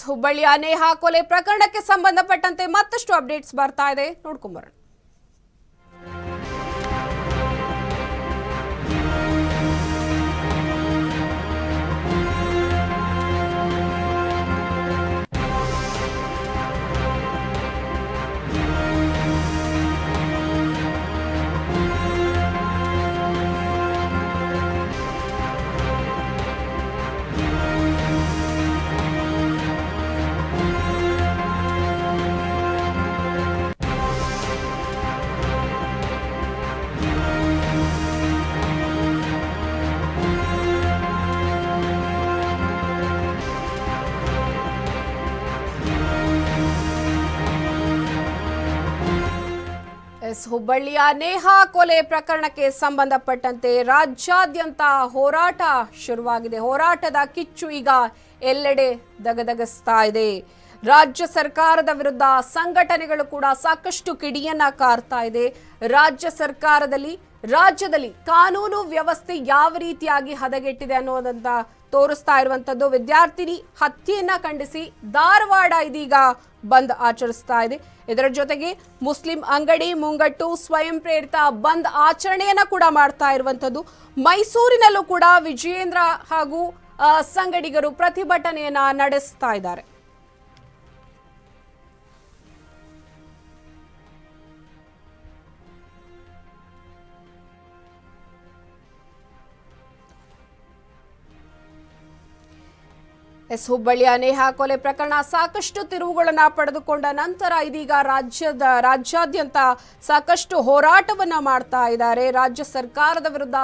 ಹುಬ್ಬಳ್ಳಿಯ ನೇಹಾ ಕೊಲೆ ಪ್ರಕರಣಕ್ಕೆ ಸಂಬಂಧಪಟ್ಟಂತೆ ಮತ್ತಷ್ಟು ಅಪ್ಡೇಟ್ಸ್ ಬರ್ತಾ ಇದೆ, ನೋಡ್ಕೊಂಬರೋಣ. ಹುಬ್ಬಳ್ಳಿಯ ನೇಹಾ ಕೊಲೆ ಪ್ರಕರಣಕ್ಕೆ ಸಂಬಂಧಪಟ್ಟಂತೆ ರಾಜ್ಯಾದ್ಯಂತ ಹೋರಾಟ ಶುರುವಾಗಿದೆ. ಹೋರಾಟದ ಕಿಚ್ಚು ಈಗ ಎಲ್ಲೆಡೆ ದಗದಗಿಸ್ತಾ ಇದೆ. ರಾಜ್ಯ ಸರ್ಕಾರದ ವಿರುದ್ಧ ಸಂಘಟನೆಗಳು ಕೂಡ ಸಾಕಷ್ಟು ಕಿಡಿಯನ್ನ ಕಾರ್ತಾ ಇದೆ. ರಾಜ್ಯದಲ್ಲಿ ಕಾನೂನು ವ್ಯವಸ್ಥೆ ಯಾವ ರೀತಿಯಾಗಿ ಹದಗೆಟ್ಟಿದೆ ಅನ್ನೋದಂತ ತೋರಿಸ್ತಾ ಇರುವಂತದ್ದು. ವಿದ್ಯಾರ್ಥಿನಿ ಹತ್ಯೆಯನ್ನ ಖಂಡಿಸಿ ಧಾರವಾಡ ಇದೀಗ ಬಂದ್ ಆಚರಿಸ್ತಾ ಇದೆ. ಇದರ ಜೊತೆಗೆ ಮುಸ್ಲಿಂ ಅಂಗಡಿ ಮುಂಗಟ್ಟು ಸ್ವಯಂ ಪ್ರೇರಿತ ಬಂದ್ ಆಚರಣೆಯನ್ನ ಕೂಡ ಮಾಡ್ತಾ ಇರುವಂತದ್ದು. ಮೈಸೂರಿನಲ್ಲೂ ಕೂಡ ವಿಜಯೇಂದ್ರ ಹಾಗೂ ಸಂಗಡಿಗರು ಪ್ರತಿಭಟನೆಯನ್ನ ನಡೆಸ್ತಾ ಇದ್ದಾರೆ. ಹುಬ್ಬಳ್ಳಿಯ ನೇಹಾ ಕೊಲೆ ಪ್ರಕರಣ ಸಾಕಷ್ಟು ತಿರುವುಗಳನ್ನ ಪಡೆದುಕೊಂಡ ನಂತರ ಇದೀಗ ರಾಜ್ಯಾದ್ಯಂತ ಸಾಕಷ್ಟು ಹೋರಾಟವನ್ನ ಮಾಡ್ತಾ ಇದ್ದಾರೆ. ರಾಜ್ಯ ಸರ್ಕಾರದ ವಿರುದ್ಧ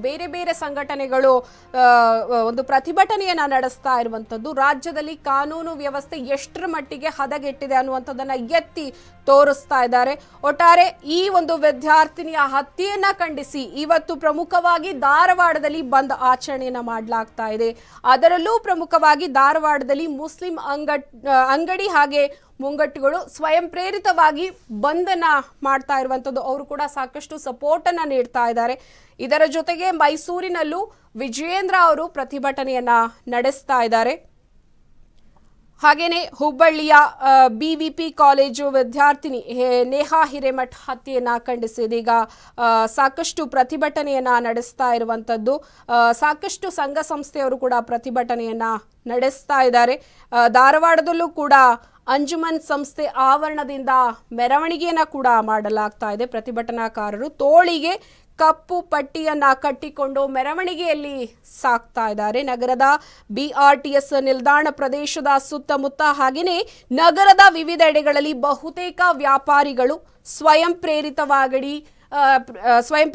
ಬೇರೆ ಬೇರೆ ಸಂಘಟನೆಗಳು ಒಂದು ಪ್ರತಿಭಟನೆಯನ್ನ ನಡೆಸ್ತಾ ಇರುವಂತದ್ದು. ರಾಜ್ಯದಲ್ಲಿ ಕಾನೂನು ವ್ಯವಸ್ಥೆ ಎಷ್ಟರ ಮಟ್ಟಿಗೆ ಹದಗೆಟ್ಟಿದೆ ಅನ್ನುವಂಥದ್ದನ್ನ ಎತ್ತಿ ತೋರಿಸ್ತಾ ಇದ್ದಾರೆ. ಒಟ್ಟಾರೆ ಈ ಒಂದು ವಿದ್ಯಾರ್ಥಿನಿಯ ಹತ್ಯೆಯನ್ನ ಖಂಡಿಸಿ ಇವತ್ತು ಪ್ರಮುಖವಾಗಿ ಧಾರವಾಡದಲ್ಲಿ ಬಂದ್ ಆಚರಣೆಯನ್ನ ಮಾಡಲಾಗ್ತಾ ಇದೆ. ಅದರಲ್ಲೂ ಪ್ರಮುಖವಾಗಿ ಧಾರವಾಡದಲ್ಲಿ ಮುಸ್ಲಿಂ ಅಂಗಡಿ ಹಾಗೆ ಮುಂಗಟ್ಟುಗಳು ಸ್ವಯಂ ಪ್ರೇರಿತವಾಗಿ ಬಂಧನ ಮಾಡ್ತಾ ಇರುವಂತದ್ದು. ಅವರು ಕೂಡ ಸಾಕಷ್ಟು ಸಪೋರ್ಟ್ ಅನ್ನ ನೀಡ್ತಾ ಇದ್ದಾರೆ. ಇದರ ಜೊತೆಗೆ ಮೈಸೂರಿನಲ್ಲೂ ವಿಜಯೇಂದ್ರ ಅವರು ಪ್ರತಿಭಟನೆಯನ್ನ ನಡೆಸ್ತಾ ಇದ್ದಾರೆ. ಹಾಗೇನೆ ಹುಬ್ಬಳ್ಳಿಯ BVP ಕಾಲೇಜು ವಿದ್ಯಾರ್ಥಿನಿ ನೇಹಾ ಹಿರೇಮಠ್ ಹತ್ಯೆಯನ್ನ ಖಂಡಿಸಿ ಇದೀಗ ಸಾಕಷ್ಟು ಪ್ರತಿಭಟನೆಯನ್ನ ನಡೆಸ್ತಾ ಇರುವಂತದ್ದು. ಸಾಕಷ್ಟು ಸಂಘ ಸಂಸ್ಥೆಯವರು ಕೂಡ ಪ್ರತಿಭಟನೆಯನ್ನ ನಡೆಸ್ತಾ ಇದ್ದಾರೆ. ಧಾರವಾಡದಲ್ಲೂ ಕೂಡ ಅಂಜುಮನ್ ಸಂಸ್ಥೆ ಆವರಣದಿಂದ ಮೆರವಣಿಗೆಯನ್ನ ಕೂಡ ಮಾಡಲಾಗ್ತಾ ಇದೆ. ಪ್ರತಿಭಟನಾಕಾರರು ತೋಳಿಗೆ ಕಪ್ಪು ಪಟ್ಟಿಯನ್ನ ಕಟ್ಟಿಕೊಂಡು ಮೆರವಣಿಗೆಯಲ್ಲಿ ಸಾಕ್ತಾ ಇದ್ದಾರೆ. ನಗರದ BRTS ನಿಲ್ದಾಣ ಪ್ರದೇಶದ ಸುತ್ತಮುತ್ತ ಹಾಗೆಯೇ ನಗರದ ವಿವಿಧೆಡೆಗಳಲ್ಲಿ ಬಹುತೇಕ ವ್ಯಾಪಾರಿಗಳು ಸ್ವಯಂ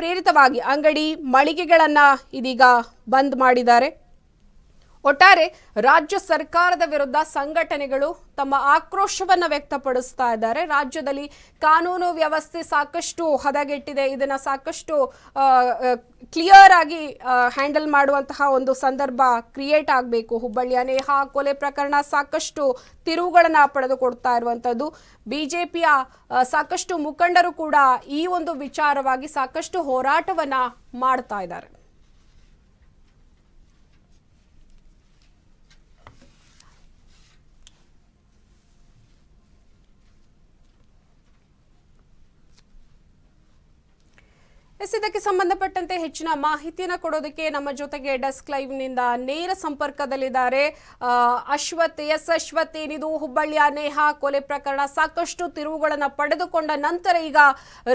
ಪ್ರೇರಿತವಾಗಿ ಅಂಗಡಿ ಮಳಿಗೆಗಳನ್ನ ಇದೀಗ ಬಂದ್ ಮಾಡಿದ್ದಾರೆ. ಒಟ್ಟಾರೆ ರಾಜ್ಯ ಸರ್ಕಾರದ ವಿರುದ್ಧ ಸಂಘಟನೆಗಳು ತಮ್ಮ ಆಕ್ರೋಶವನ್ನ ವ್ಯಕ್ತಪಡಿಸ್ತಾ ಇದ್ದಾರೆ. ರಾಜ್ಯದಲ್ಲಿ ಕಾನೂನು ವ್ಯವಸ್ಥೆ ಸಾಕಷ್ಟು ಹದಗೆಟ್ಟಿದೆ. ಇದನ್ನ ಸಾಕಷ್ಟು ಕ್ಲಿಯರ್ ಆಗಿ ಹ್ಯಾಂಡಲ್ ಮಾಡುವಂತಹ ಒಂದು ಸಂದರ್ಭ ಕ್ರಿಯೇಟ್ ಆಗಬೇಕು. ಹುಬ್ಬಳ್ಳಿಯ ನೇಹಾ ಕೊಲೆ ಪ್ರಕರಣ ಸಾಕಷ್ಟು ತಿರುವುಗಳನ್ನ ಪಡೆದುಕೊಡ್ತಾ ಇರುವಂತದ್ದು. ಬಿಜೆಪಿಯ ಸಾಕಷ್ಟು ಮುಖಂಡರು ಕೂಡ ಈ ಒಂದು ವಿಚಾರವಾಗಿ ಸಾಕಷ್ಟು ಹೋರಾಟವನ್ನ ಮಾಡ್ತಾ ಇದ್ದಾರೆ. ಇದಕ್ಕೆ ಸಂಬಂಧಪಟ್ಟಂತೆ ಹೆಚ್ಚಿನ ಮಾಹಿತಿಯನ್ನು ಕೊಡೋದಕ್ಕೆ ನಮ್ಮ ಜೊತೆಗೆ ಡೆಸ್ಕ್ ಲೈವ್ ನಿಂದ ನೇರ ಸಂಪರ್ಕದಲ್ಲಿದ್ದಾರೆ ಅಶ್ವಥ್. ಅಶ್ವಥ್, ಏನಿದು ಹುಬ್ಬಳ್ಳಿಯ ನೇಹಾ ಕೊಲೆ ಪ್ರಕರಣ ಸಾಕಷ್ಟು ತಿರುವುಗಳನ್ನು ಪಡೆದುಕೊಂಡ ನಂತರ ಈಗ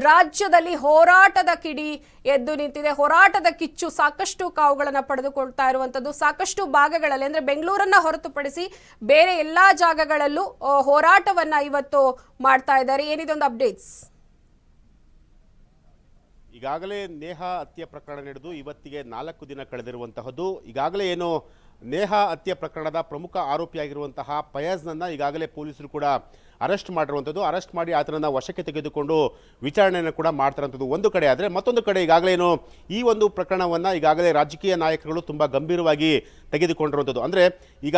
ರಾಜ್ಯದಲ್ಲಿ ಹೋರಾಟದ ಕಿಡಿ ಎದ್ದು ನಿಂತಿದೆ. ಹೋರಾಟದ ಕಿಚ್ಚು ಸಾಕಷ್ಟು ಕಾವುಗಳನ್ನು ಪಡೆದುಕೊಳ್ತಾ ಇರುವಂತದ್ದು. ಸಾಕಷ್ಟು ಭಾಗಗಳಲ್ಲಿ ಅಂದ್ರೆ ಬೆಂಗಳೂರನ್ನ ಹೊರತುಪಡಿಸಿ ಬೇರೆ ಎಲ್ಲಾ ಜಾಗಗಳಲ್ಲೂ ಹೋರಾಟವನ್ನ ಇವತ್ತು ಮಾಡ್ತಾ ಇದ್ದಾರೆ. ಏನಿದೊಂದು ಅಪ್ಡೇಟ್ಸ್? ಈಗಾಗಲೇ ನೇಹಾ ಹತ್ಯೆ ಪ್ರಕರಣ ನಡೆದು ಇವತ್ತಿಗೆ 4 ದಿನ ಕಳೆದಿರುವಂತಹದ್ದು. ಈಗಾಗಲೇ ಏನು ನೇಹಾ ಹತ್ಯೆ ಪ್ರಕರಣದ ಪ್ರಮುಖ ಆರೋಪಿಯಾಗಿರುವಂತಹ ಫಯಾಜ್ನನ್ನ ಈಗಾಗಲೇ ಪೊಲೀಸರು ಕೂಡ ಅರೆಸ್ಟ್ ಮಾಡಿರುವಂಥದ್ದು. ಅರೆಸ್ಟ್ ಮಾಡಿ ಆತನನ್ನು ವಶಕ್ಕೆ ತೆಗೆದುಕೊಂಡು ವಿಚಾರಣೆಯನ್ನು ಕೂಡ ಮಾಡ್ತಿರೋಂಥದ್ದು ಒಂದು ಕಡೆ. ಆದರೆ ಮತ್ತೊಂದು ಕಡೆ ಈಗಾಗಲೇ ಈ ಒಂದು ಪ್ರಕರಣವನ್ನು ಈಗಾಗಲೇ ರಾಜಕೀಯ ನಾಯಕರುಗಳು ತುಂಬ ಗಂಭೀರವಾಗಿ ತೆಗೆದುಕೊಂಡಿರುವಂಥದ್ದು. ಅಂದರೆ ಈಗ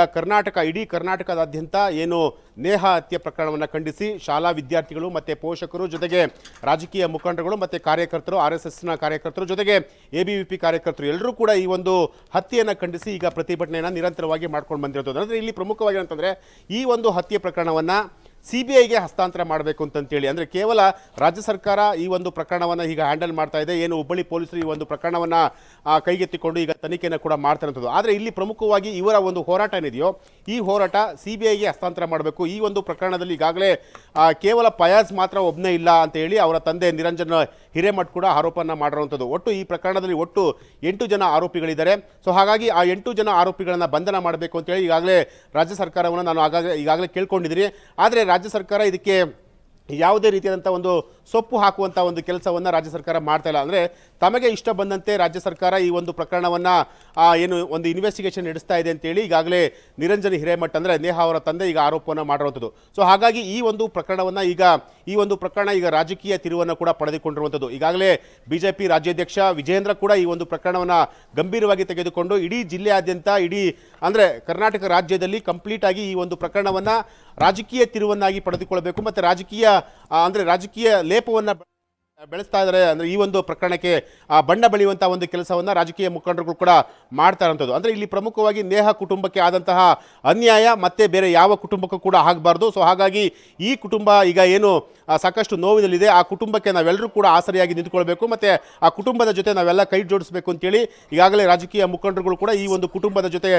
ಇಡೀ ಕರ್ನಾಟಕದಾದ್ಯಂತ ಏನು ನೇಹಾ ಹತ್ಯೆ ಪ್ರಕರಣವನ್ನು ಖಂಡಿಸಿ ಶಾಲಾ ವಿದ್ಯಾರ್ಥಿಗಳು ಮತ್ತು ಪೋಷಕರು, ಜೊತೆಗೆ ರಾಜಕೀಯ ಮುಖಂಡರುಗಳು ಮತ್ತು ಕಾರ್ಯಕರ್ತರು, RSSನ ಕಾರ್ಯಕರ್ತರು, ಜೊತೆಗೆ ABVP ಕಾರ್ಯಕರ್ತರು ಎಲ್ಲರೂ ಕೂಡ ಈ ಒಂದು ಹತ್ಯೆಯನ್ನು ಖಂಡಿಸಿ ಈಗ ಪ್ರತಿಭಟನೆಯನ್ನು ನಿರಂತರವಾಗಿ ಮಾಡ್ಕೊಂಡು ಬಂದಿರೋದು. ಅಂದರೆ ಇಲ್ಲಿ ಪ್ರಮುಖವಾಗಿ ಅಂತಂದರೆ ಈ ಒಂದು ಹತ್ಯೆ ಪ್ರಕರಣವನ್ನು CBIಗೆ ಹಸ್ತಾಂತರ ಮಾಡಬೇಕು ಅಂತಂತೇಳಿ, ಅಂದರೆ ಕೇವಲ ರಾಜ್ಯ ಸರ್ಕಾರ ಈ ಒಂದು ಪ್ರಕರಣವನ್ನು ಈಗ ಹ್ಯಾಂಡಲ್ ಮಾಡ್ತಾ ಇದೆ. ಏನು ಹುಬ್ಬಳ್ಳಿ ಪೊಲೀಸರು ಈ ಒಂದು ಪ್ರಕರಣವನ್ನು ಕೈಗೆತ್ತಿಕೊಂಡು ಈಗ ತನಿಖೆಯನ್ನು ಕೂಡ ಮಾಡ್ತಾರಂಥದ್ದು. ಆದರೆ ಇಲ್ಲಿ ಪ್ರಮುಖವಾಗಿ ಇವರ ಒಂದು ಹೋರಾಟ ಏನಿದೆಯೋ ಈ ಹೋರಾಟ CBIಗೆ ಹಸ್ತಾಂತರ ಮಾಡಬೇಕು. ಈ ಒಂದು ಪ್ರಕರಣದಲ್ಲಿ ಈಗಾಗಲೇ ಕೇವಲ ಫಯಾಜ್ ಮಾತ್ರ ಒಬ್ಬನೇ ಇಲ್ಲ ಅಂತ ಹೇಳಿ ಅವರ ತಂದೆ ನಿರಂಜನ್ ಹಿರೇಮಠ್ ಕೂಡ ಆರೋಪವನ್ನು ಮಾಡಿರುವಂಥದ್ದು. ಒಟ್ಟು ಈ ಪ್ರಕರಣದಲ್ಲಿ 8 ಜನ ಆರೋಪಿಗಳಿದ್ದಾರೆ. ಸೊ ಹಾಗಾಗಿ ಆ 8 ಜನ ಆರೋಪಿಗಳನ್ನು ಬಂಧನ ಮಾಡಬೇಕು ಅಂತೇಳಿ ಈಗಾಗಲೇ ರಾಜ್ಯ ಸರ್ಕಾರವನ್ನು ನಾನು ಈಗಾಗಲೇ ಕೇಳ್ಕೊಂಡಿದ್ದೀನಿ. ಆದರೆ ರಾಜ್ಯ ಸರ್ಕಾರ ಇದಕ್ಕೆ ಯಾವುದೇ ರೀತಿಯಾದಂಥ ಒಂದು ಸೊಪ್ಪು ಹಾಕುವಂಥ ಒಂದು ಕೆಲಸವನ್ನು ರಾಜ್ಯ ಸರ್ಕಾರ ಮಾಡ್ತಾ ಇಲ್ಲ. ಅಂದರೆ ತಮಗೆ ಇಷ್ಟ ಬಂದಂತೆ ರಾಜ್ಯ ಸರ್ಕಾರ ಈ ಒಂದು ಪ್ರಕರಣವನ್ನು ಏನು ಒಂದು ಇನ್ವೆಸ್ಟಿಗೇಷನ್ ನಡೆಸ್ತಾ ಇದೆ ಅಂತೇಳಿ ಈಗಾಗಲೇ ನಿರಂಜನ್ ಹಿರೇಮಠ್ ಅಂದರೆ ನೇಹಾ ಅವರ ತಂದೆ ಈಗ ಆರೋಪವನ್ನು ಮಾಡಿರುವಂಥದ್ದು. ಸೊ ಹಾಗಾಗಿ ಈ ಒಂದು ಪ್ರಕರಣ ಈಗ ರಾಜಕೀಯ ತಿರುವನ್ನು ಕೂಡ ಪಡೆದುಕೊಂಡಿರುವಂಥದ್ದು. ಈಗಾಗಲೇ BJP ರಾಜ್ಯಾಧ್ಯಕ್ಷ ವಿಜೇಂದ್ರ ಕೂಡ ಈ ಒಂದು ಪ್ರಕರಣವನ್ನು ಗಂಭೀರವಾಗಿ ತೆಗೆದುಕೊಂಡು ಇಡೀ ಜಿಲ್ಲೆಯಾದ್ಯಂತ ಅಂದರೆ ಕರ್ನಾಟಕ ರಾಜ್ಯದಲ್ಲಿ ಕಂಪ್ಲೀಟ್ ಆಗಿ ಈ ಒಂದು ಪ್ರಕರಣವನ್ನು ರಾಜಕೀಯ ತಿರುವನ್ನಾಗಿ ಪಡೆದುಕೊಳ್ಳಬೇಕು ಮತ್ತು ರಾಜಕೀಯ ಲೇಪವನ್ನು ಬೆಳೆಸ್ತಾ ಇದ್ದಾರೆ. ಅಂದರೆ ಈ ಒಂದು ಪ್ರಕರಣಕ್ಕೆ ಬಣ್ಣ ಬಳಿಯುವಂಥ ಒಂದು ಕೆಲಸವನ್ನು ರಾಜಕೀಯ ಮುಖಂಡರುಗಳು ಕೂಡ ಮಾಡ್ತಾ ಇರೋಂಥದ್ದು. ಅಂದರೆ ಇಲ್ಲಿ ಪ್ರಮುಖವಾಗಿ ನೇಹಾ ಕುಟುಂಬಕ್ಕೆ ಆದಂತಹ ಅನ್ಯಾಯ ಮತ್ತೆ ಬೇರೆ ಯಾವ ಕುಟುಂಬಕ್ಕೂ ಕೂಡ ಆಗಬಾರ್ದು. ಸೊ ಹಾಗಾಗಿ ಈ ಕುಟುಂಬ ಈಗ ಏನು ಸಾಕಷ್ಟು ನೋವಿನಲ್ಲಿದೆ, ಆ ಕುಟುಂಬಕ್ಕೆ ನಾವೆಲ್ಲರೂ ಕೂಡ ಆಸರೆಯಾಗಿ ನಿಂತ್ಕೊಳ್ಬೇಕು ಮತ್ತು ಆ ಕುಟುಂಬದ ಜೊತೆ ನಾವೆಲ್ಲ ಕೈ ಜೋಡಿಸಬೇಕು ಅಂತೇಳಿ ಈಗಾಗಲೇ ರಾಜಕೀಯ ಮುಖಂಡರುಗಳು ಕೂಡ ಈ ಒಂದು ಕುಟುಂಬದ ಜೊತೆ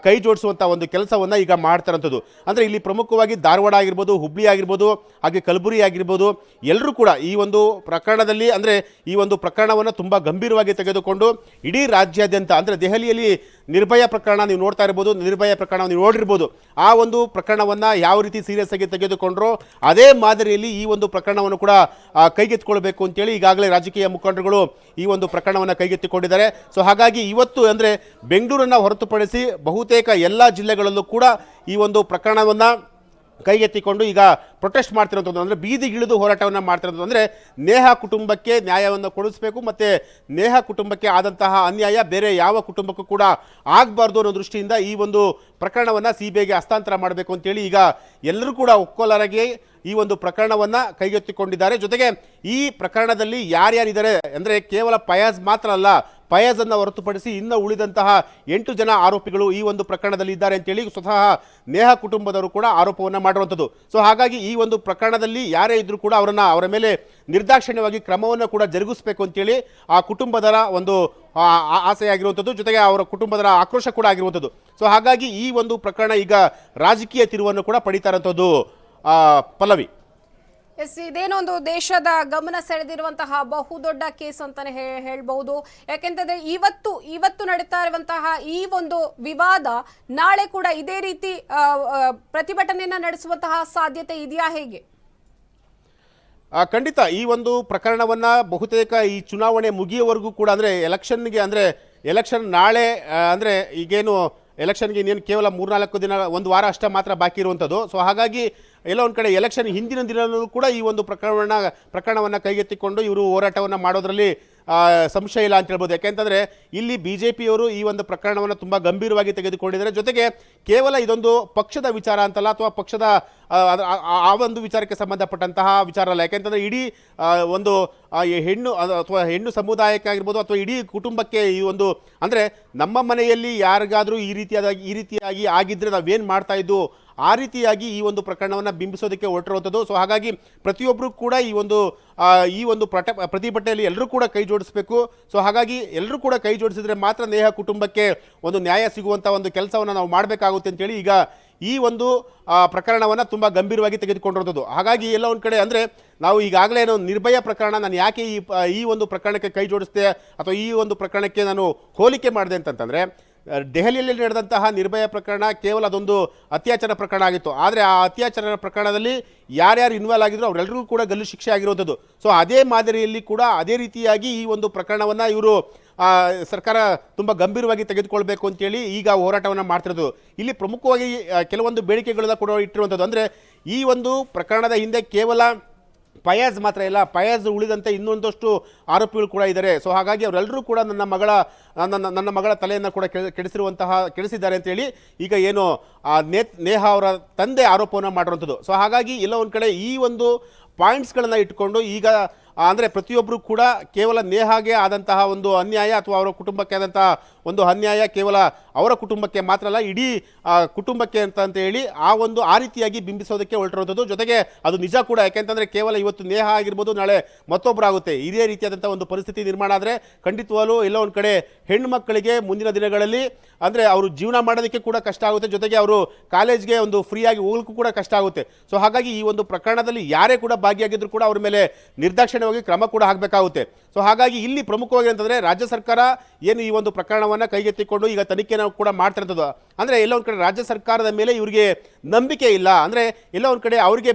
ಕೈ ಜೋಡಿಸುವಂಥ ಒಂದು ಕೆಲಸವನ್ನು ಈಗ ಮಾಡ್ತಾರಂಥದ್ದು. ಅಂದರೆ ಇಲ್ಲಿ ಪ್ರಮುಖವಾಗಿ ಧಾರವಾಡ ಆಗಿರ್ಬೋದು, ಹುಬ್ಳಿ ಆಗಿರ್ಬೋದು, ಹಾಗೆ ಕಲಬುರಗಿ ಆಗಿರ್ಬೋದು, ಎಲ್ಲರೂ ಕೂಡ ಈ ಒಂದು ಪ್ರಕರಣದಲ್ಲಿ ಅಂದರೆ ಈ ಒಂದು ಪ್ರಕರಣವನ್ನು ತುಂಬ ಗಂಭೀರವಾಗಿ ತೆಗೆದುಕೊಂಡು ಇಡೀ ರಾಜ್ಯಾದ್ಯಂತ ಅಂದರೆ ದೆಹಲಿಯಲ್ಲಿ ನಿರ್ಭಯ ಪ್ರಕರಣ ನೀವು ನೋಡ್ತಾ ಇರ್ಬೋದು, ನಿರ್ಭಯ ಪ್ರಕರಣ ನೀವು ನೋಡಿರ್ಬೋದು. ಆ ಒಂದು ಪ್ರಕರಣವನ್ನು ಯಾವ ರೀತಿ ಸೀರಿಯಸ್ ಆಗಿ ತೆಗೆದುಕೊಂಡ್ರೋ ಅದೇ ಮಾದರಿಯಲ್ಲಿ ಈ ಒಂದು ಪ್ರಕರಣವನ್ನು ಕೂಡ ಕೈಗೆತ್ತಿಕೊಳ್ಬೇಕು ಅಂತೇಳಿ ಈಗಾಗಲೇ ರಾಜಕೀಯ ಮುಖಂಡರುಗಳು ಈ ಒಂದು ಪ್ರಕರಣವನ್ನು ಕೈಗೆತ್ತಿಕೊಂಡಿದ್ದಾರೆ. ಸೊ ಹಾಗಾಗಿ ಇವತ್ತು ಅಂದರೆ ಬೆಂಗಳೂರನ್ನು ಹೊರತುಪಡಿಸಿ ಬಹುತೇಕ ಎಲ್ಲ ಜಿಲ್ಲೆಗಳಲ್ಲೂ ಕೂಡ ಈ ಒಂದು ಪ್ರಕರಣವನ್ನು ಕೈಗೆತ್ತಿಕೊಂಡು ಈಗ ಪ್ರೊಟೆಸ್ಟ್ ಮಾಡ್ತಿರೋಂಥದ್ದು, ಅಂದರೆ ಬೀದಿಗಿಳಿದು ಹೋರಾಟವನ್ನು ಮಾಡ್ತಿರೋದು. ಅಂದರೆ ನೇಹಾ ಕುಟುಂಬಕ್ಕೆ ನ್ಯಾಯವನ್ನು ಕೊಡಿಸಬೇಕು ಮತ್ತು ನೇಹಾ ಕುಟುಂಬಕ್ಕೆ ಆದಂತಹ ಅನ್ಯಾಯ ಬೇರೆ ಯಾವ ಕುಟುಂಬಕ್ಕೂ ಕೂಡ ಆಗಬಾರ್ದು ಅನ್ನೋ ದೃಷ್ಟಿಯಿಂದ ಈ ಒಂದು ಪ್ರಕರಣವನ್ನು CBIಗೆ ಹಸ್ತಾಂತರ ಮಾಡಬೇಕು ಅಂತೇಳಿ ಈಗ ಎಲ್ಲರೂ ಕೂಡ ಒಕ್ಕೊಲರಾಗಿ ಈ ಒಂದು ಪ್ರಕರಣವನ್ನು ಕೈಗೆತ್ತಿಕೊಂಡಿದ್ದಾರೆ. ಜೊತೆಗೆ ಈ ಪ್ರಕರಣದಲ್ಲಿ ಯಾರ್ಯಾರಿದ್ದಾರೆ ಅಂದರೆ ಕೇವಲ ಫಯಾಜ್ ಮಾತ್ರ ಅಲ್ಲ, ಫಯಾಜನ್ನು ಹೊರತುಪಡಿಸಿ ಇನ್ನು ಉಳಿದಂತಹ 8 ಜನ ಆರೋಪಿಗಳು ಈ ಒಂದು ಪ್ರಕರಣದಲ್ಲಿ ಇದ್ದಾರೆ ಅಂತೇಳಿ ಸ್ವತಃ ನೇಹಾ ಕುಟುಂಬದವರು ಕೂಡ ಆರೋಪವನ್ನು ಮಾಡಿರುವಂಥದ್ದು. ಸೊ ಹಾಗಾಗಿ ಈ ಒಂದು ಪ್ರಕರಣದಲ್ಲಿ ಯಾರೇ ಇದ್ರೂ ಕೂಡ ಅವರ ಮೇಲೆ ನಿರ್ದಾಕ್ಷಿಣ್ಯವಾಗಿ ಕ್ರಮವನ್ನು ಕೂಡ ಜರುಗಿಸಬೇಕು ಅಂತೇಳಿ ಆ ಕುಟುಂಬದರ ಒಂದು ಆಸೆ ಆಗಿರುವಂಥದ್ದು, ಜೊತೆಗೆ ಅವರ ಕುಟುಂಬದರ ಆಕ್ರೋಶ ಕೂಡ ಆಗಿರುವಂಥದ್ದು. ಸೊ ಹಾಗಾಗಿ ಈ ಒಂದು ಪ್ರಕರಣ ಈಗ ರಾಜಕೀಯ ತಿರುವನ್ನು ಕೂಡ ಪಡಿತಾ ಇರುವಂಥದ್ದು. ಪಲ್ಲವಿ, ಇದೇನೊಂದು ದೇಶದ ಗಮನ ಸೆಳೆದಿರುವಂತಹ ಬಹುದೊಡ್ಡ ಕೇಸ್ ಅಂತಾನೆ ಹೇಳ್ಬಹುದು. ಯಾಕೆಂತಂದ್ರೆ ಇವತ್ತು ನಡೀತಾ ಇರುವಂತಹ ಈ ಒಂದು ವಿವಾದ ನಾಳೆ ಕೂಡ ಇದೇ ರೀತಿ ಪ್ರತಿಭಟನೆಯನ್ನ ನಡೆಸುವಂತಹ ಸಾಧ್ಯತೆ ಇದೆಯಾ, ಹೇಗೆ? ಖಂಡಿತ ಈ ಒಂದು ಪ್ರಕರಣವನ್ನು ಬಹುತೇಕ ಈ ಚುನಾವಣೆ ಮುಗಿಯುವವರೆಗೂ ಕೂಡ ಅಂದರೆ ಎಲೆಕ್ಷನ್ ನಾಳೆ ಅಂದರೆ ಈಗೇನು ಎಲೆಕ್ಷನ್ಗೆ ಇನ್ನೇನು ಕೇವಲ 3-4 ದಿನ, ಒಂದು ವಾರ ಅಷ್ಟೇ ಮಾತ್ರ ಬಾಕಿ ಇರುವಂಥದ್ದು. ಸೊ ಹಾಗಾಗಿ ಎಲ್ಲ ಒಂದು ಕಡೆ ಎಲೆಕ್ಷನ್ ಹಿಂದಿನ ದಿನವೂ ಕೂಡ ಈ ಒಂದು ಪ್ರಕರಣವನ್ನು ಕೈಗೆತ್ತಿಕೊಂಡು ಇವರು ಹೋರಾಟವನ್ನು ಮಾಡೋದರಲ್ಲಿ ಸಂಶಯ ಇಲ್ಲ ಅಂತ ಹೇಳ್ಬೋದು. ಯಾಕೆಂತಂದರೆ ಇಲ್ಲಿ BJPಯವರು ಈ ಒಂದು ಪ್ರಕರಣವನ್ನು ತುಂಬ ಗಂಭೀರವಾಗಿ ತೆಗೆದುಕೊಂಡಿದ್ದಾರೆ. ಜೊತೆಗೆ ಕೇವಲ ಇದೊಂದು ಪಕ್ಷದ ವಿಚಾರ ಅಂತಲ್ಲ, ಅಥವಾ ಪಕ್ಷದ ಆ ಒಂದು ವಿಚಾರಕ್ಕೆ ಸಂಬಂಧಪಟ್ಟಂತಹ ವಿಚಾರ ಅಲ್ಲ. ಯಾಕೆಂತಂದರೆ ಇಡೀ ಒಂದು ಹೆಣ್ಣು ಸಮುದಾಯಕ್ಕಾಗಿರ್ಬೋದು ಅಥವಾ ಇಡೀ ಕುಟುಂಬಕ್ಕೆ ಈ ಒಂದು ಅಂದರೆ ನಮ್ಮ ಮನೆಯಲ್ಲಿ ಯಾರಿಗಾದರೂ ಈ ರೀತಿಯಾಗಿ ಆಗಿದ್ದರೆ ನಾವೇನು ಮಾಡ್ತಾ ಇದ್ದು ಆ ರೀತಿಯಾಗಿ ಈ ಒಂದು ಪ್ರಕರಣವನ್ನು ಬಿಂಬಿಸೋದಕ್ಕೆ ಹೊರಟಿರುವಂಥದ್ದು. ಸೊ ಹಾಗಾಗಿ ಪ್ರತಿಯೊಬ್ಬರು ಕೂಡ ಈ ಒಂದು ಪ್ರತಿಭಟನೆಯಲ್ಲಿ ಎಲ್ಲರೂ ಕೂಡ ಕೈ ಜೋಡಿಸಬೇಕು. ಸೊ ಹಾಗಾಗಿ ಎಲ್ಲರೂ ಕೂಡ ಕೈ ಜೋಡಿಸಿದ್ರೆ ಮಾತ್ರ ನೇಹಾ ಕುಟುಂಬಕ್ಕೆ ಒಂದು ನ್ಯಾಯ ಸಿಗುವಂಥ ಒಂದು ಕೆಲಸವನ್ನು ನಾವು ಮಾಡಬೇಕಾಗುತ್ತೆ ಅಂತೇಳಿ ಈಗ ಈ ಒಂದು ಪ್ರಕರಣವನ್ನು ತುಂಬ ಗಂಭೀರವಾಗಿ ತೆಗೆದುಕೊಂಡಿರೋದು. ಹಾಗಾಗಿ ಎಲ್ಲ ಒಂದು ಕಡೆ ಅಂದರೆ ನಾವು ಈಗಾಗಲೇ ನಿರ್ಭಯ ಪ್ರಕರಣ ನಾನು ಯಾಕೆ ಈ ಒಂದು ಪ್ರಕರಣಕ್ಕೆ ಕೈ ಜೋಡಿಸಿದೆ ಅಥವಾ ಈ ಒಂದು ಪ್ರಕರಣಕ್ಕೆ ನಾನು ಹೋಲಿಕೆ ಮಾಡಿದೆ ಅಂತಂತಂದರೆ, ದೆಹಲಿಯಲ್ಲಿ ನಡೆದಂತಹ ನಿರ್ಭಯ ಪ್ರಕರಣ ಕೇವಲ ಅದೊಂದು ಅತ್ಯಾಚಾರ ಪ್ರಕರಣ ಆಗಿತ್ತು. ಆದರೆ ಆ ಅತ್ಯಾಚಾರ ಪ್ರಕರಣದಲ್ಲಿ ಯಾರ್ಯಾರು ಇನ್ವಾಲ್ವ್ ಆಗಿದ್ರು ಅವರೆಲ್ಲರಿಗೂ ಕೂಡ ಗಲ್ಲು ಶಿಕ್ಷೆ ಆಗಿರುವಂಥದ್ದು. ಸೊ ಅದೇ ಮಾದರಿಯಲ್ಲಿ ಕೂಡ ಅದೇ ರೀತಿಯಾಗಿ ಈ ಒಂದು ಪ್ರಕರಣವನ್ನು ಇವರು ಸರ್ಕಾರ ತುಂಬ ಗಂಭೀರವಾಗಿ ತೆಗೆದುಕೊಳ್ಬೇಕು ಅಂತೇಳಿ ಈಗ ಹೋರಾಟವನ್ನು ಮಾಡ್ತಿರೋದು. ಇಲ್ಲಿ ಪ್ರಮುಖವಾಗಿ ಕೆಲವೊಂದು ಬೇಡಿಕೆಗಳನ್ನ ಕೂಡ ಇಟ್ಟಿರುವಂಥದ್ದು. ಅಂದರೆ ಈ ಒಂದು ಪ್ರಕರಣದ ಹಿಂದೆ ಕೇವಲ ಫಯಾಜ್ ಮಾತ್ರ ಇಲ್ಲ, ಫಯಾಜ್ ಉಳಿದಂತೆ ಇನ್ನೊಂದಷ್ಟು ಆರೋಪಿಗಳು ಕೂಡ ಇದ್ದಾರೆ. ಸೊ ಹಾಗಾಗಿ ಅವರೆಲ್ಲರೂ ಕೂಡ ನನ್ನ ಮಗಳ ತಲೆಯನ್ನು ಕೂಡ ಕೆಡಿಸಿದ್ದಾರೆ ಅಂತೇಳಿ ಈಗ ಏನು ನೇಹಾ ಅವರ ತಂದೆ ಆರೋಪವನ್ನು ಮಾಡಿರುವಂಥದ್ದು. ಸೊ ಹಾಗಾಗಿ ಎಲ್ಲ ಒಂದು ಕಡೆ ಈ ಒಂದು ಪಾಯಿಂಟ್ಸ್ಗಳನ್ನು ಇಟ್ಕೊಂಡು ಈಗ ಅಂದರೆ ಪ್ರತಿಯೊಬ್ಬರು ಕೂಡ ಕೇವಲ ನೇಹಾಗೆ ಆದಂತಹ ಒಂದು ಅನ್ಯಾಯ ಅಥವಾ ಅವರ ಕುಟುಂಬಕ್ಕೆ ಆದಂತಹ ಒಂದು ಅನ್ಯಾಯ ಕೇವಲ ಅವರ ಕುಟುಂಬಕ್ಕೆ ಮಾತ್ರ ಅಲ್ಲ, ಇಡೀ ಕುಟುಂಬಕ್ಕೆ ಅಂತ ಹೇಳಿ ಆ ರೀತಿಯಾಗಿ ಬಿಂಬಿಸೋದಕ್ಕೆ ಹೊರಟಿರೋದು. ಜೊತೆಗೆ ಅದು ನಿಜ ಕೂಡ, ಯಾಕೆಂತಂದರೆ ಕೇವಲ ಇವತ್ತು ನೇಹಾ ಆಗಿರ್ಬೋದು, ನಾಳೆ ಮತ್ತೊಬ್ಬರಾಗುತ್ತೆ. ಇದೇ ರೀತಿಯಾದಂಥ ಒಂದು ಪರಿಸ್ಥಿತಿ ನಿರ್ಮಾಣ ಆದರೆ ಖಂಡಿತವಾಗಲೂ ಎಲ್ಲ ಒಂದು ಕಡೆ ಹೆಣ್ಣು ಮಕ್ಕಳಿಗೆ ಮುಂದಿನ ದಿನಗಳಲ್ಲಿ ಅಂದರೆ ಅವರು ಜೀವನ ಮಾಡೋದಕ್ಕೆ ಕೂಡ ಕಷ್ಟ ಆಗುತ್ತೆ, ಜೊತೆಗೆ ಅವರು ಕಾಲೇಜ್ಗೆ ಒಂದು ಫ್ರೀಯಾಗಿ ಹೋಗ್ಲಿಕ್ಕೂ ಕೂಡ ಕಷ್ಟ ಆಗುತ್ತೆ. ಸೊ ಹಾಗಾಗಿ ಈ ಒಂದು ಪ್ರಕರಣದಲ್ಲಿ ಯಾರೇ ಕೂಡ ಭಾಗಿಯಾಗಿದ್ರು ಕೂಡ ಅವ್ರ ಮೇಲೆ ನಿರ್ದಾಕ್ಷಿಣ್ಯವಾಗಿ ಕ್ರಮ ಕೂಡ ಆಗಬೇಕಾಗುತ್ತೆ. ಸೊ ಹಾಗಾಗಿ ಇಲ್ಲಿ ಪ್ರಮುಖವಾಗಿ ಅಂತಂದರೆ ರಾಜ್ಯ ಸರ್ಕಾರ ಏನು ಈ ಒಂದು ಪ್ರಕರಣವನ್ನು ಕೈಗೆತ್ತಿಕೊಂಡು ಈಗ ತನಿಖೆನ ಕೂಡ ಮಾಡ್ತಿರೋದು. ಅಂದರೆ ಎಲ್ಲ ಒಂದು ಕಡೆ ರಾಜ್ಯ ಸರ್ಕಾರದ ಮೇಲೆ ಇವರಿಗೆ ನಂಬಿಕೆ ಇಲ್ಲ. ಅಂದರೆ ಎಲ್ಲ ಒಂದು ಕಡೆ ಅವರಿಗೆ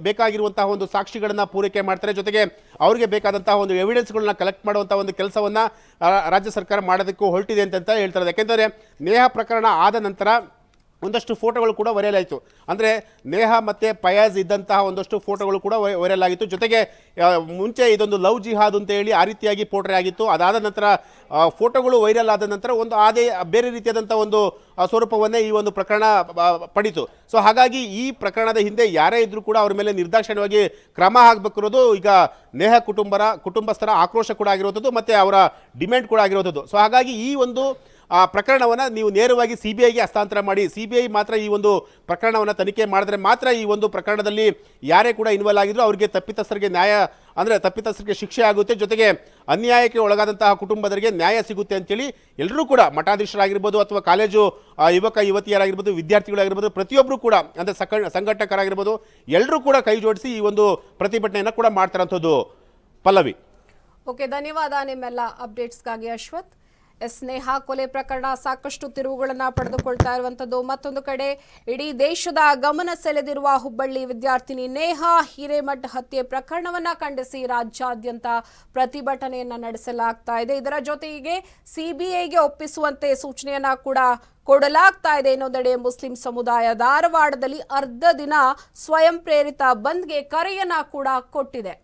ಬೇಕಾಗಿರುವಂತಹ ಒಂದು ಸಾಕ್ಷಿಗಳನ್ನು ಪೂರೈಕೆ ಮಾಡ್ತಾರೆ, ಜೊತೆಗೆ ಅವರಿಗೆ ಬೇಕಾದಂತಹ ಒಂದು ಎವಿಡೆನ್ಸ್ಗಳನ್ನ ಕಲೆಕ್ಟ್ ಮಾಡುವಂಥ ಒಂದು ಕೆಲಸವನ್ನು ರಾಜ್ಯ ಸರ್ಕಾರ ಮಾಡೋದಕ್ಕೂ ಹೊರಟಿದೆ ಅಂತ ಹೇಳ್ತಾರೆ. ಯಾಕೆಂದರೆ ನೇಹಾ ಪ್ರಕರಣ ಆದ ನಂತರ ಒಂದಷ್ಟು ಫೋಟೋಗಳು ಕೂಡ ವೈರಲ್ ಆಯಿತು. ಅಂದರೆ ನೇಹಾ ಮತ್ತು ಫಯಾಜ್ ಇದ್ದಂತಹ ಒಂದಷ್ಟು ಫೋಟೋಗಳು ಕೂಡ ವೈರಲ್ ಆಗಿತ್ತು. ಜೊತೆಗೆ ಮುಂಚೆ ಇದೊಂದು ಲವ್ ಜಿಹಾದ್ ಅಂತ ಹೇಳಿ ಆ ರೀತಿಯಾಗಿ ಪೋಟ್ರೆ ಆಗಿತ್ತು. ಅದಾದ ನಂತರ ಫೋಟೋಗಳು ವೈರಲ್ ಆದ ನಂತರ ಒಂದು ಬೇರೆ ರೀತಿಯಾದಂಥ ಒಂದು ಸ್ವರೂಪವನ್ನೇ ಈ ಒಂದು ಪ್ರಕರಣ ಪಡೀತು. ಸೊ ಹಾಗಾಗಿ ಈ ಪ್ರಕರಣದ ಹಿಂದೆ ಯಾರೇ ಇದ್ರೂ ಕೂಡ ಅವ್ರ ಮೇಲೆ ನಿರ್ದಾಕ್ಷಿಣ್ಯವಾಗಿ ಕ್ರಮ ಆಗಬೇಕಿರೋದು ಈಗ ನೇಹಾ ಕುಟುಂಬಸ್ಥರ ಆಕ್ರೋಶ ಕೂಡ ಆಗಿರುವಂಥದ್ದು ಮತ್ತು ಅವರ ಡಿಮ್ಯಾಂಡ್ ಕೂಡ ಆಗಿರುವಂಥದ್ದು. ಸೊ ಹಾಗಾಗಿ ಈ ಒಂದು ಪ್ರಕರಣವನ್ನು ನೀವು ನೇರವಾಗಿ CBIಗೆ ಹಸ್ತಾಂತರ ಮಾಡಿ, CBI ಮಾತ್ರ ಈ ಒಂದು ಪ್ರಕರಣವನ್ನು ತನಿಖೆ ಮಾಡಿದ್ರೆ ಮಾತ್ರ ಈ ಒಂದು ಪ್ರಕರಣದಲ್ಲಿ ಯಾರೇ ಕೂಡ ಇನ್ವಾಲ್ವ್ ಆಗಿದ್ರು ಅವರಿಗೆ ತಪ್ಪಿತಸ್ಥರಿಗೆ ಶಿಕ್ಷೆ ಆಗುತ್ತೆ, ಜೊತೆಗೆ ಅನ್ಯಾಯಕ್ಕೆ ಒಳಗಾದಂತಹ ಕುಟುಂಬದವರಿಗೆ ನ್ಯಾಯ ಸಿಗುತ್ತೆ ಅಂತೇಳಿ ಎಲ್ಲರೂ ಕೂಡ ಮಠಾಧೀಶರಾಗಿರ್ಬೋದು ಅಥವಾ ಕಾಲೇಜು ಯುವತಿಯರಾಗಿರ್ಬೋದು, ವಿದ್ಯಾರ್ಥಿಗಳಾಗಿರ್ಬೋದು, ಪ್ರತಿಯೊಬ್ಬರು ಕೂಡ ಅಂದರೆ ಸಂಘಟಕರಾಗಿರ್ಬೋದು ಎಲ್ಲರೂ ಕೂಡ ಕೈ ಜೋಡಿಸಿ ಈ ಒಂದು ಪ್ರತಿಭಟನೆಯನ್ನು ಕೂಡ ಮಾಡ್ತಾರಂಥದ್ದು. ಪಲ್ಲವಿ. ಓಕೆ, ಧನ್ಯವಾದ ನಿಮ್ಮೆಲ್ಲ ಅಪ್ಡೇಟ್ಸ್ಗಾಗಿ ಅಶ್ವಥ್. ನೇಹಾ ಕೊಲೆ ಪ್ರಕರಣ ಸಾಕಷ್ಟು ತಿರುವುಗಳನ್ನ ಪಡೆದುಕೊಳ್ತಾ ಇರುವಂತದ್ದು. ಮತ್ತೊಂದು ಕಡೆ ಇಡೀ ದೇಶದ ಗಮನ ಸೆಳೆದಿರುವ ಹುಬ್ಬಳ್ಳಿ ವಿದ್ಯಾರ್ಥಿನಿ ನೇಹಾ ಹಿರೇಮಠ್ ಹತ್ಯೆ ಪ್ರಕರಣವನ್ನ ಖಂಡಿಸಿ ರಾಜ್ಯಾದ್ಯಂತ ಪ್ರತಿಭಟನೆಯನ್ನ ನಡೆಸಲಾಗ್ತಾ ಇದೆ. ಇದರ ಜೊತೆಗೆ CBIಗೆ ಒಪ್ಪಿಸುವಂತೆ ಸೂಚನೆಯನ್ನ ಕೂಡ ಕೊಡಲಾಗ್ತಾ ಇದೆ. ಇನ್ನೊಂದೆಡೆ ಮುಸ್ಲಿಂ ಸಮುದಾಯ ಧಾರವಾಡದಲ್ಲಿ ಅರ್ಧ ದಿನ ಸ್ವಯಂ ಪ್ರೇರಿತ ಬಂದ್ಗೆ ಕರೆಯನ್ನ ಕೂಡ ಕೊಟ್ಟಿದೆ.